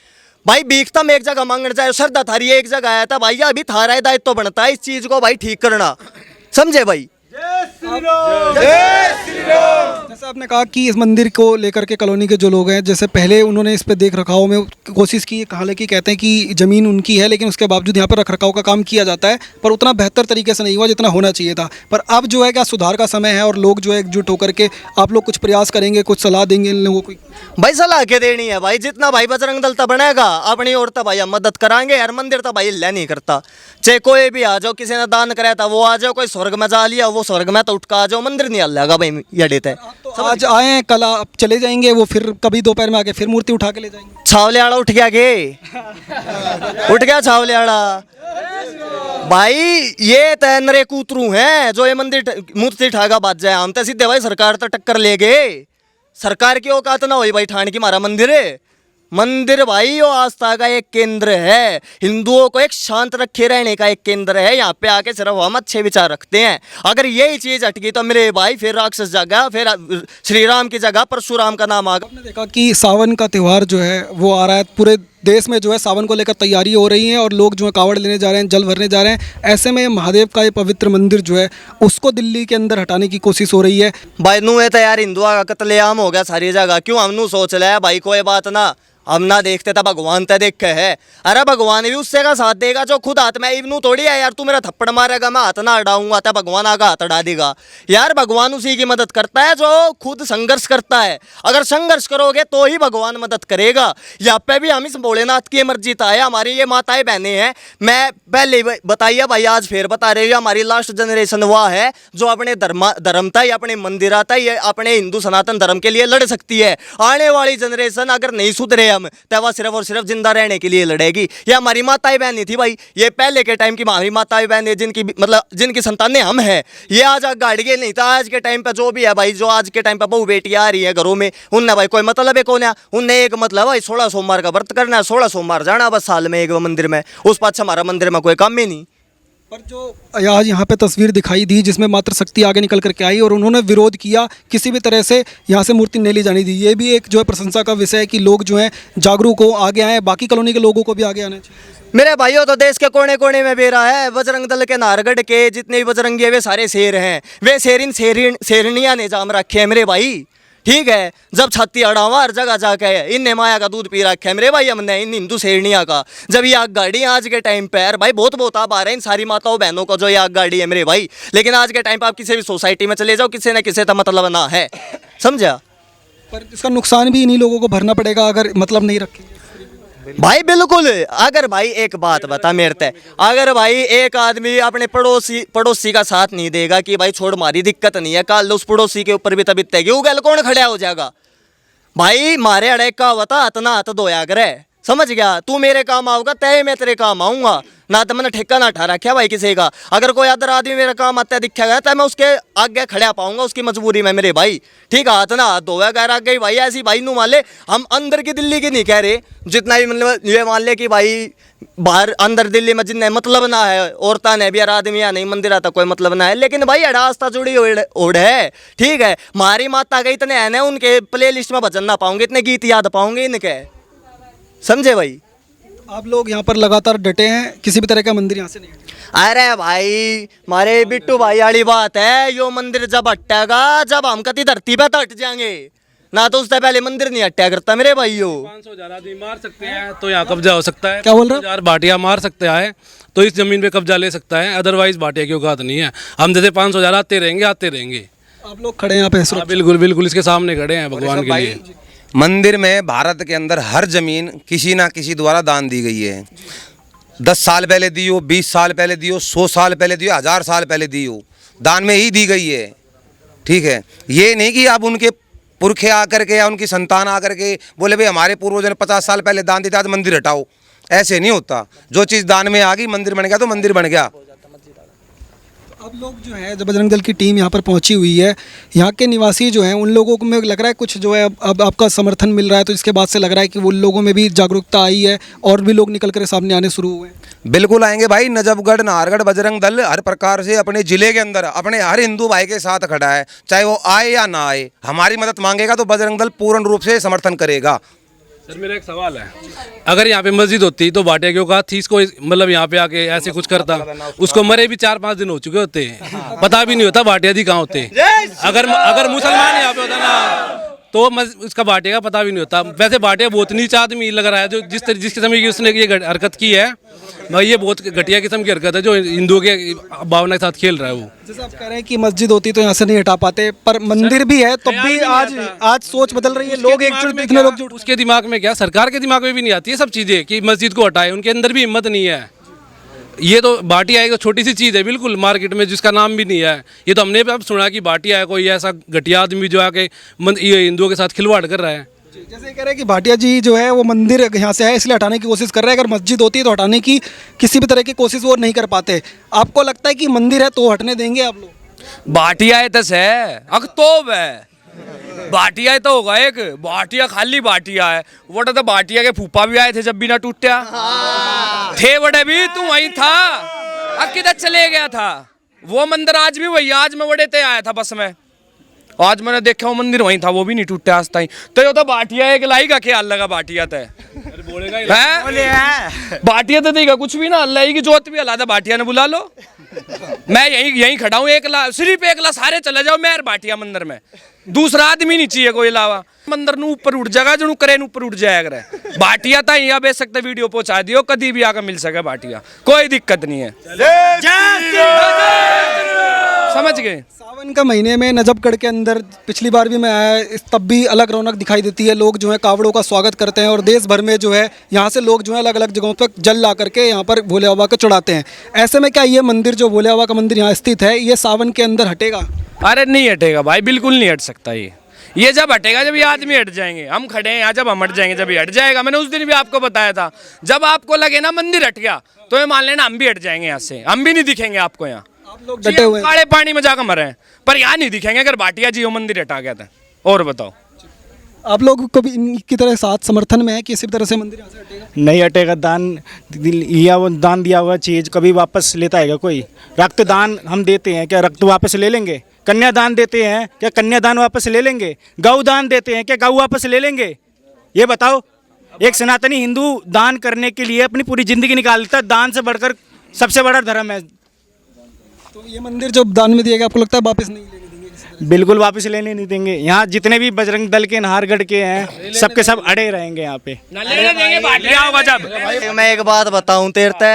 भाई भीख तम एक जगह मांगने जाए, श्रद्धा थारी एक जगह आया था भाई, अभी थारा दायित्व तो बनता है इस चीज़ को भाई ठीक करना, समझे भाई। जैसे आपने कहा कि इस मंदिर को लेकर के कॉलोनी के जो लोग हैं, जैसे पहले उन्होंने इस पे देख रखाव में कोशिश की, हालांकि कहते हैं कि ज़मीन उनकी है, लेकिन उसके बावजूद यहाँ पर रख रखाव का काम किया जाता है, पर उतना बेहतर तरीके से नहीं हुआ जितना होना चाहिए था। पर अब जो है क्या सुधार का समय है, और लोग जो है एकजुट होकर के आप लोग कुछ प्रयास करेंगे, कुछ सलाह देंगे इन लोगों को? भाई सलाह के देनी है भाई, जितना भाई बजरंग दल तो बनेगा अपनी ओर तो भाई हम मदद कराएंगे यार। मंदिर तो भाई हिल्ला नहीं करता, चाहे कोई भी आ जाओ, किसी ने दान कराया था वो आ जाओ, कोई स्वर्ग में जा लिया वो स्वर्ग में तो उठका आ जाओ, मंदिर नहीं हल्लागा भाई, ये देते हैं। तो आज आए हैं, कल आप चले जाएंगे, वो फिर कभी दोपहर में आके फिर मूर्ति उठा के ले जाएंगे? छावले आड़ा उठ गया के उठ गया छावले आड़ा भाई, ये तय नरे कूतरू हैं जो ये मंदिर मूर्ति ठागा बात जाए, हम तो सीधे भाई सरकार तो टक्कर ले गए। सरकार की औकात ना हुई भाई ठाण की हमारा मंदिर है। मंदिर भाई वो आस्था का एक केंद्र है, हिंदुओं को एक शांत रखे रहने का एक केंद्र है। यहाँ पे आके सिर्फ हम अच्छे विचार रखते हैं, अगर यही चीज हट गई तो मेरे भाई फिर राक्षस जागा, फिर श्री राम की जगह परशुराम का नाम आ गया। आपने देखा कि सावन का त्यौहार जो है वो आ रहा है, पूरे देश में जो है सावन को लेकर तैयारी हो रही है, और लोग जो है कावड़ लेने जा रहे हैं, जल भरने जा रहे हैं। ऐसे में महादेव का ये पवित्र मंदिर जो है उसको दिल्ली के अंदर हटाने की कोशिश हो रही है। भाई नू है तो यार हिंदुआ का कत्लेआम हो गया सारी जगह, क्यों हम नू सोच लिया भाई कोई बात ना, हम ना देखते था भगवान तो देख के है। अरे भगवान भी उससे का साथ देगा जो खुद हाथ में इवनू थोड़ी है यार, तू मेरा थप्पड़ मारेगा मैं हाथ ना हटाऊंगा तो भगवान आगा हाथ हटा देगा यार। भगवान उसी की मदद करता है जो खुद संघर्ष करता है, अगर संघर्ष करोगे तो ही भगवान मदद करेगा। यहाँ पे भी हम इस भोलेनाथ की मर्जी था है, हमारी ये माताएं बहनें हैं, मैं पहले बताइए भाई आज फिर बता रही हूँ, हमारी लास्ट जनरेशन वह है जो अपने धर्म था या अपने मंदिर था या अपने हिंदू सनातन धर्म के लिए लड़ सकती है। आने वाली जनरेशन अगर नहीं सुधरे तो वह सिर्फ और सिर्फ जिंदा रहने के लिए लड़ेगी। ये हमारी माताएं बहनें थी भाई, ये पहले के टाइम की हमारी माताएं बहनें जिनकी मतलब जिनकी संतानें हम हैं, ये आज गाड़ी के नहीं था। आज के टाइम पे जो भी है भाई, जो आज के टाइम पे बहू बेटी आ रही है घरों में, उनने भाई कोई मतलब है कौन है, उनने एक मतलब भाई 16 सोमवार का व्रत करना है, 16 सोमवार जाना बस साल में एक मंदिर में, उस पास हमारा मंदिर में कोई काम ही नहीं। पर जो आज यहाँ पे तस्वीर दिखाई दी जिसमें मात्र शक्ति आगे निकल करके आई और उन्होंने विरोध किया, किसी भी तरह से यहाँ से मूर्ति नहीं ली जानी दी, ये भी एक जो है प्रशंसा का विषय है कि लोग जो हैं जागरूक हो, आगे आए, बाकी कॉलोनी के लोगों को भी आगे आना चाहिए। मेरे भाइयों तो देश के कोने कोने में बेरा है, बजरंग दल के नाहरगढ़ के जितने भी बजरंगी है वे सारे शेर हैं, वे शेरिन शेरनिया ने जाम रखे हैं मेरे भाई, ठीक है। जब छाती अड़ावा हर जगह जाके इनने माया का दूध पी रखा है मेरे भाई हमने इन हिंदू शेरनिया का। जब ये आग गाड़ी आज के टाइम पे यार भाई बहुत आप आ रहे हैं इन सारी माताओं बहनों को जो ये आग गाड़ी है मेरे भाई, लेकिन आज के टाइम पे आप किसी भी सोसाइटी में चले जाओ, किसी न किसी का मतलब ना है, समझा। पर इसका नुकसान भी इन्हीं लोगों को भरना पड़ेगा अगर मतलब नहीं रखें भाई। बिल्कुल, अगर भाई एक बात बता मेरे ते, अगर भाई एक आदमी अपने पड़ोसी का साथ नहीं देगा कि भाई छोड़ मारी दिक्कत नहीं है, कल उस पड़ोसी के ऊपर भी तभी तय उगल कौन खड़ा हो जाएगा भाई। मारे अड़े का बता हाथ हाथ धोया करे, समझ गया। तू मेरे काम आऊगा तय मैं तेरे काम आऊँगा, ना तो मैंने ठेका ना ठा रखा भाई किसी का। अगर कोई अदर आदमी मेरा काम आता दिखेगा तो मैं उसके आगे खड़ा पाऊंगा उसकी मजबूरी में मेरे भाई, ठीक है। हाथ ना हाथ धोया कह रहा गई भाई ऐसी भाई नू मान ले, हम अंदर की दिल्ली की नहीं कह रहे, जितना भी मतलब ये मान ले कि भाई बाहर अंदर दिल्ली में जिन्हें मतलब ना है, औरता ने भी यार आदमी या नहीं मंदिर आता कोई मतलब ना है, लेकिन भाई आस्था जुड़ी ओढ़ है, ठीक है। हमारी माता के इतने है ना, उनके प्ले लिस्ट में भजन ना पाऊंगे, इतने गीत याद पाऊंगे इनके, समझे भाई। आप लोग यहाँ पर लगातार डटे हैं, किसी भी तरह का मंदिर यहाँ से नहीं। अरे भाई मारे बिट्टू भाई वाली बात है, यो मंदिर जब हटेगा जब हम कति धरती पे तो हट जाएंगे, ना तो उससे पहले मंदिर नहीं हटा करता मेरे भाइयों। 500,000 आदमी मार सकते हैं तो यहाँ कब्जा हो सकता है। क्या बोल रहा? 500,000 भाटिया मार सकते हैं तो इस जमीन पे कब्जा ले सकता है, अदरवाइज भाटिया की औकात नहीं है। हम जैसे 500,000 आते रहेंगे। आप लोग खड़े हैं यहाँ पे? बिल्कुल इसके सामने खड़े हैं भगवान के लिए। मंदिर में भारत के अंदर हर जमीन किसी ना किसी द्वारा दान दी गई है। 10 साल पहले दी हो, 20 साल पहले दी हो, 100 साल पहले दी हो, 1000 साल पहले दी हो, दान में ही दी गई है, ठीक है। ये नहीं कि आप उनके पुरखे आकर के या उनकी संतान आकर के बोले भाई हमारे पूर्वजों ने 50 साल पहले दान दिया तो मंदिर हटाओ, ऐसे नहीं होता। जो चीज़ दान में आ गई मंदिर बन गया तो मंदिर बन गया। अब लोग जो है, जब बजरंग दल की टीम यहाँ पर पहुँची हुई है, यहाँ के निवासी जो हैं उन लोगों को में लग रहा है कुछ जो है अब आपका समर्थन मिल रहा है, तो इसके बाद से लग रहा है कि उन लोगों में भी जागरूकता आई है और भी लोग निकल कर सामने आने शुरू हुए हैं। बिल्कुल आएंगे भाई। नजफगढ़ नाहरगढ़ बजरंग दल हर प्रकार से अपने जिले के अंदर अपने हर हिंदू भाई के साथ खड़ा है, चाहे वो आए या ना आए। हमारी मदद मांगेगा तो बजरंग दल पूर्ण रूप से समर्थन करेगा। सर मेरा एक सवाल है, अगर यहाँ पे मस्जिद होती तो भाटिया क्यों कहा थी इसको, मतलब यहाँ पे आके ऐसे कुछ करता? उसको मरे भी 4-5 दिन हो चुके होते, पता भी नहीं होता भाटिया दी कहाँ होते। अगर मुसलमान यहाँ पे होता ना तो उसका भाटिया का पता भी नहीं होता। वैसे भाटिया बहुत नीच आदमी लग रहा है, जो जिस किस्म की उसने ये हरकत की है, ये बहुत घटिया किस्म की हरकत है जो हिंदुओं के भावना के साथ खेल रहा है वो। जैसे आप कह रहे हैं कि मस्जिद होती तो यहाँ से नहीं हटा पाते, पर मंदिर भी है तब भी आज सोच बदल रही है, लोग एकजुट दिखने लोग जुट। उसके दिमाग में क्या, सरकार के दिमाग में भी नहीं आती है सब चीज़ें कि मस्जिद को हटाए, उनके अंदर भी हिम्मत नहीं है। ये तो भाटिया है, छोटी सी चीज़ है बिल्कुल मार्केट में, जिसका नाम भी नहीं है। ये तो हमने अब सुना कि भाटिया है कोई ऐसा घटिया आदमी जो आके ये हिंदुओं के साथ खिलवाड़ कर रहा है। जैसे कह रहे हैं कि भाटिया जी जो है वो मंदिर यहाँ से है इसलिए हटाने की कोशिश कर रहे हैं, अगर मस्जिद होती तो हटाने की किसी भी तरह की कोशिश वो नहीं कर पाते। आपको लगता है कि मंदिर है तो हटने देंगे आप लोग? भाटिया है तस है, अकतोब है, भाटिया है तो होगा एक, भाटिया खाली भाटिया है। वो तो भाटिया के फूफा भी आए थे जब भी ना टूटा थे, बड़े भी तू वहीं था, अब किधर चले गया था? वो मंदिर आज भी वही, आज मैं बड़े ते आया था बस में, आज मैंने देखा वो मंदिर वहीं था, वो भी नहीं टूटा आज तक। तो ये तो भाटिया एक लाई का ख्याल लगा, भाटिया तो भाटिया तो देगा कुछ भी ना, अल्लाह की जोत भी अल्लाह भाटिया ने बुला लो। मैं यहीं खड़ा हूँ, सिर्फ एकला सारे चले जाओ मैं भाटिया मंदिर में, दूसरा आदमी नहीं चाहिए कोई अलावा। मंदिर नू ऊपर उठ जाएगा, जो करे ऊपर उठ जाएगा। भाटिया था यहाँ बेच सकते, वीडियो पहुंचा दियो, कभी भी आकर मिल सके भाटिया, कोई दिक्कत नहीं है। समझ गए? सावन का महीने में नजफगढ़ के अंदर पिछली बार भी मैं आया, तब भी अलग रौनक दिखाई देती है। लोग जो है कावड़ों का स्वागत करते हैं और देश भर में जो है यहाँ से लोग जो है अलग अलग जगहों पर जल ला करके यहाँ पर भोले बाबा को चढ़ाते हैं। ऐसे में क्या ये मंदिर जो भोले बाबा का मंदिर यहाँ स्थित है, ये सावन के अंदर हटेगा? अरे नहीं हटेगा भाई, बिल्कुल नहीं हट सकता ये जब हटेगा जब ये आदमी हट जाएंगे। हम खड़े हैं यहाँ, जब हम हट जाएंगे जब ये हट जाएगा। मैंने उस दिन भी आपको बताया था, जब आपको लगे ना मंदिर हट गया तो ये मान लेना हम भी हट जाएंगे यहाँ से, हम भी नहीं दिखेंगे आपको यहाँ। आप लोग डटे हुए काले पानी में जाकर मरे हैं, पर यहाँ नहीं दिखेंगे अगर भाटिया जी वो मंदिर हटा गया था। और बताओ, आप लोग को भी इनकी तरह साथ समर्थन में है कि इसी तरह से मंदिर यहाँ से हटेगा? नहीं हटेगा। दान लिया, वो दान दिया हुआ चीज़ कभी वापस लेता है कोई? रक्तदान हम देते हैं, क्या रक्त वापस ले लेंगे? कन्यादान देते हैं, क्या कन्यादान वापस ले लेंगे? गौ दान देते हैं, क्या गौ वापस ले लेंगे? ये बताओ। एक सनातनी हिंदू दान करने के लिए अपनी पूरी ज़िंदगी निकाल देता है, दान से बढ़कर सबसे बड़ा धर्म है। तो ये मंदिर जो दान में दिया गया, आपको लगता है वापस नहीं लेने देंगे? बिल्कुल वापस लेने नहीं देंगे। यहाँ जितने भी बजरंग दल के नाहरगढ़ के हैं सबके सब अड़े रहेंगे यहाँ पे। मैं एक बात बताऊं तेरते,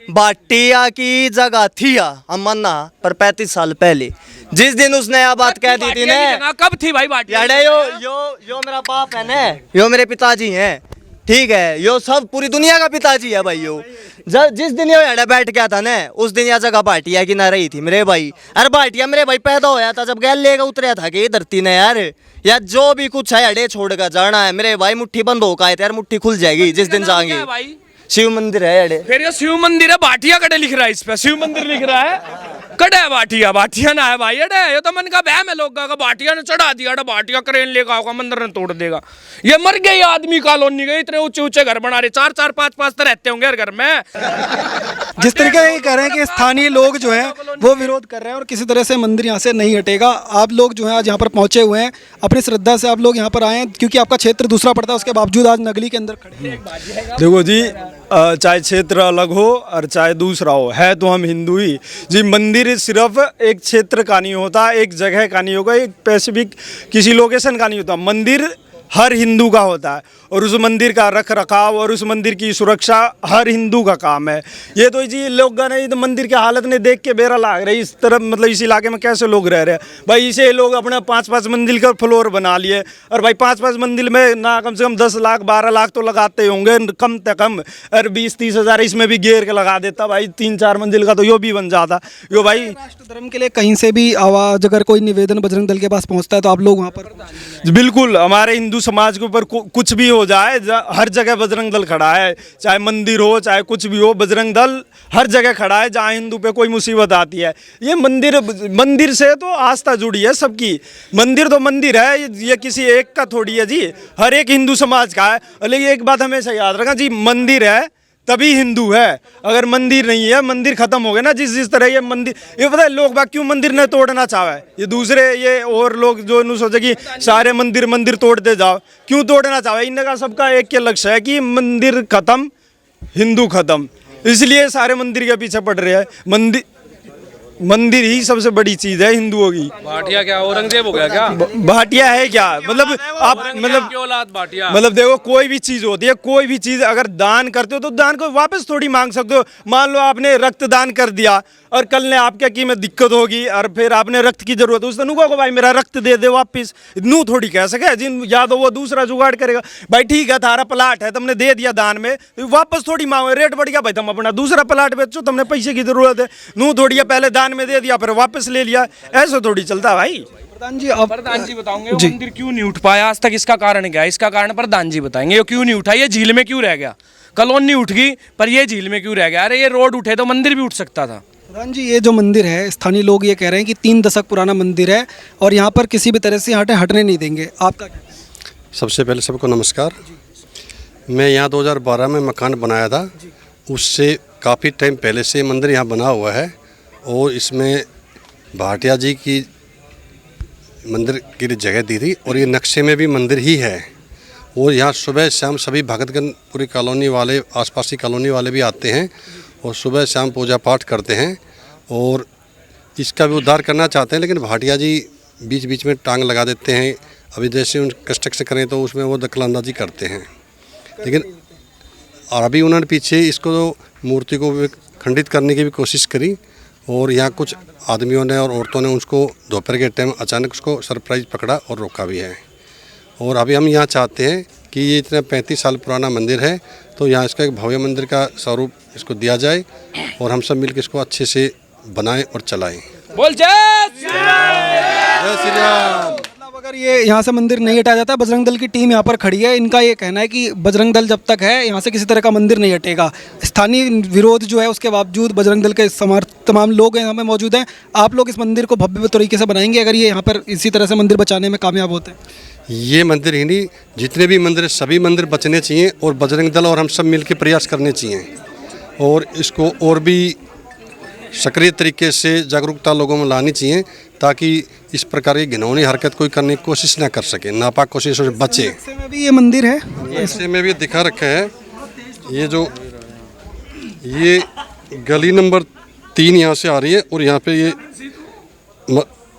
भाटिया की जगह थी अमन्ना पर 35 साल पहले, जिस दिन उसने यह बात कह दी थी ना, कब थी भाई भाटिया? यो मेरा बाप है ना, यो मेरे पिताजी हैं, ठीक है, यो सब पूरी दुनिया का पिताजी है भाई। यो जिस दिन ये अड़ा बैठ गया था ना, उस दिन यह जगह भाटिया की ना रही थी मेरे भाई। अरे भाटिया मेरे भाई पैदा होया था जब गैल लेगा उतरा था कि धरती ने यार, या जो भी कुछ है अड़े छोड़ कर जाना है मेरे भाई। मुट्ठी बंद होकर आए थे यार, मुट्ठी खुल जाएगी जिस दिन जाएंगे। शिव मंदिर है अड़े, फिर ये शिव मंदिर है, भाटिया कड़े लिख रहा है, इस पे शिव मंदिर लिख रहा है, कड़े है भाटिया, भाटिया ना है भाई अड़े। ये तो मन का बहम है लोग का, भाटिया ने चढ़ा दिया, भाटिया क्रेन लेगा होगा मंदिर ने तोड़ देगा। ये मर गए आदमी कॉलोनी गए, इतने ऊंचे ऊंचे घर बना रहे, 4-4 5-5 तो रहते होंगे हर घर में। जिस तरीके से कह रहे हैं कि स्थानीय लोग जो हैं वो विरोध कर रहे हैं और किसी तरह से मंदिर यहाँ से नहीं हटेगा। आप लोग जो है आज यहाँ पर पहुँचे हुए हैं, अपनी श्रद्धा से आप लोग यहाँ पर आए हैं, क्योंकि आपका क्षेत्र दूसरा पड़ता है, उसके बावजूद आज नगली के अंदर खड़े हैं। देखो जी, चाहे क्षेत्र अलग हो और चाहे दूसरा हो, है तो हम हिंदू ही जी। मंदिर सिर्फ एक क्षेत्र का नहीं होता, एक जगह का नहीं होगा, एक स्पेसिफिक किसी लोकेशन का नहीं होता। मंदिर हर हिंदू का होता है और उस मंदिर का रख रखाव और उस मंदिर की सुरक्षा हर हिंदू का काम है। ये तो जी लोग नहीं, तो मंदिर की हालत ने देख के बेरा लाग रही इस तरफ, मतलब इस इलाके में कैसे लोग रह रहे हैं भाई। इसे लोग अपना 5-5 मंजिल का फ्लोर बना लिए, और भाई 5-5 मंजिल में ना कम से कम 10 लाख 12 लाख तो लगाते होंगे कम से कम, और 20-30 हज़ार इसमें भी घेर के लगा देता भाई। 3-4 मंजिल का तो यो भी बन जाता यो भाई। राष्ट्र धर्म के लिए कहीं से भी आवाज़, अगर कोई निवेदन बजरंग दल के पास पहुँचता है तो आप लोग वहाँ पर? बिल्कुल, हमारे हिंदू समाज के ऊपर कुछ भी हो हो जाए, हर जगह बजरंग दल खड़ा है, चाहे मंदिर हो चाहे कुछ भी हो, बजरंग दल हर जगह खड़ा है जहाँ हिंदू पे कोई मुसीबत आती है। ये मंदिर से तो आस्था जुड़ी है सबकी। मंदिर तो मंदिर है, ये किसी एक का थोड़ी है जी, हर एक हिंदू समाज का है। लेकिन एक बात हमेशा याद रखना जी, मंदिर है तभी हिंदू है, अगर मंदिर नहीं है, मंदिर खत्म हो गया ना, जिस तरह ये मंदिर, ये पता है लोग बाग क्यों मंदिर ने तोड़ना चाहे, ये दूसरे ये और लोग जो इन सोचे कि सारे मंदिर तोड़ते जाओ, क्यों तोड़ना चाहे, इनका सबका एक के लक्ष्य है कि मंदिर खत्म हिंदू खत्म, इसलिए सारे मंदिर के पीछे पड़ रहे हैं। मंदिर ही सबसे बड़ी चीज है हिंदुओं की। भाटिया क्या औरंगजेब हो गया क्या? भाटिया है क्या, मतलब आप मतलब देखो, कोई भी चीज होती है, कोई भी चीज अगर दान करते हो तो दान को वापस थोड़ी मांग सकते हो। मान लो आपने रक्तदान कर दिया और कल ने आपके की में दिक्कत होगी और फिर आपने रक्त की जरूरत है, उसने को भाई मेरा रक्त दे दे वापिस, नू थोड़ी कह सके, जिन याद हो वो दूसरा जुगाड़ करेगा। भाई ठीक है, थारा प्लाट है, तुमने दे दिया दान में, तो वापस थोड़ी मांगो, रेट बढ़ गया भाई तुम अपना दूसरा प्लाट बेचो, तुमने पैसे की जरूरत है, नू थोड़ी है पहले दान में दे दिया फिर वापस ले लिया, ऐसा थोड़ी चलता भाई। प्रधान जी बताओगे मंदिर क्यों नहीं उठ पाया आज तक, इसका कारण क्या है? इसका कारण प्रधान जी बताएंगे, ये क्यों नहीं उठा, ये झील में क्यों रह गया? कॉलोनी उठ गई पर ये झील में क्यों रह गया? अरे ये रोड उठे तो मंदिर भी उठ सकता था। प्रधान जी, ये जो मंदिर है, स्थानीय लोग ये कह रहे हैं कि 3 दशक पुराना मंदिर है और यहाँ पर किसी भी तरह से हटने नहीं देंगे, आपका क्या? सबसे पहले सबको नमस्कार। मैं यहाँ 2012 में मकान बनाया था, उससे काफ़ी टाइम पहले से मंदिर यहाँ बना हुआ है और इसमें भाटिया जी की मंदिर के लिए जगह दी थी और ये नक्शे में भी मंदिर ही है। और यहाँ सुबह शाम सभी भगतगण पूरी कॉलोनी वाले, आसपास की कॉलोनी वाले भी आते हैं और सुबह शाम पूजा पाठ करते हैं और इसका भी उद्धार करना चाहते हैं, लेकिन भाटिया जी बीच बीच में टांग लगा देते हैं। अभी जैसे उन कंस्ट्रक्शन करें तो उसमें वो दखलंदाजी करते हैं, लेकिन और अभी उन्होंने पीछे इसको मूर्ति को खंडित करने की भी कोशिश करी और यहाँ कुछ आदमियों ने और औरतों ने उसको दोपहर के टाइम अचानक उसको सरप्राइज पकड़ा और रोका भी है। और अभी हम यहाँ चाहते हैं कि ये इतना 35 साल पुराना मंदिर है, तो यहाँ इसका एक भव्य मंदिर का स्वरूप इसको दिया जाए और हम सब मिलकर इसको अच्छे से बनाएं और चलाएं। बोल जय श्री राम। अगर ये यहाँ से मंदिर नहीं हटाया जाता, बजरंग दल की टीम यहाँ पर खड़ी है, इनका ये कहना है कि बजरंग दल जब तक है यहाँ से किसी तरह का मंदिर नहीं हटेगा। स्थानीय विरोध जो है उसके बावजूद बजरंग दल के तमाम लोग यहाँ पे मौजूद हैं। आप लोग इस मंदिर को भव्य तरीके से बनाएंगे अगर ये यहाँ पर इसी तरह से मंदिर बचाने में कामयाब होते हैं? ये मंदिर ही नहीं, जितने भी मंदिर, सभी मंदिर बचने चाहिए और बजरंग दल और हम सब मिलकर प्रयास करने चाहिए और इसको और भी सक्रिय तरीके से जागरूकता लोगों में लानी चाहिए ताकि इस प्रकार की घिनौनी हरकत कोई करने की कोशिश ना कर सके, नापाक कोशिश से बचे। में भी ये मंदिर है, ऐसे में भी दिखा रखा है, ये गली नंबर 3 यहाँ से आ रही है और यहाँ पे ये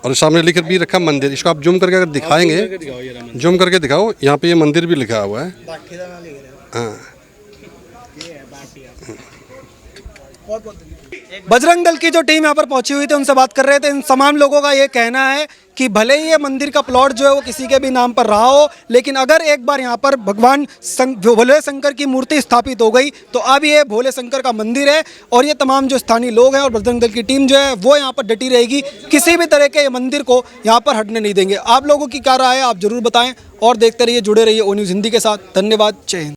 और सामने लिख भी रखा मंदिर। इसको आप जूम करके अगर दिखाएंगे, जूम करके दिखाओ, यहाँ पे ये मंदिर भी लिखा हुआ है। हाँ, बजरंग दल की जो टीम यहाँ पर पहुंची हुई थी उनसे बात कर रहे थे। इन तमाम लोगों का ये कहना है कि भले ही ये मंदिर का प्लॉट जो है वो किसी के भी नाम पर रहा हो, लेकिन अगर एक बार यहाँ पर भगवान भोले शंकर की मूर्ति स्थापित हो गई तो अब ये भोले शंकर का मंदिर है और ये तमाम जो स्थानीय लोग हैं और बजरंग दल की टीम जो है वो यहाँ पर डटी रहेगी, किसी भी तरह के मंदिर को यहाँ पर हटने नहीं देंगे। आप लोगों की क्या राय है आप जरूर बताएं और देखते रहिए, जुड़े रहिए ओ न्यूज़ हिंदी के साथ। धन्यवाद, जय हिंद।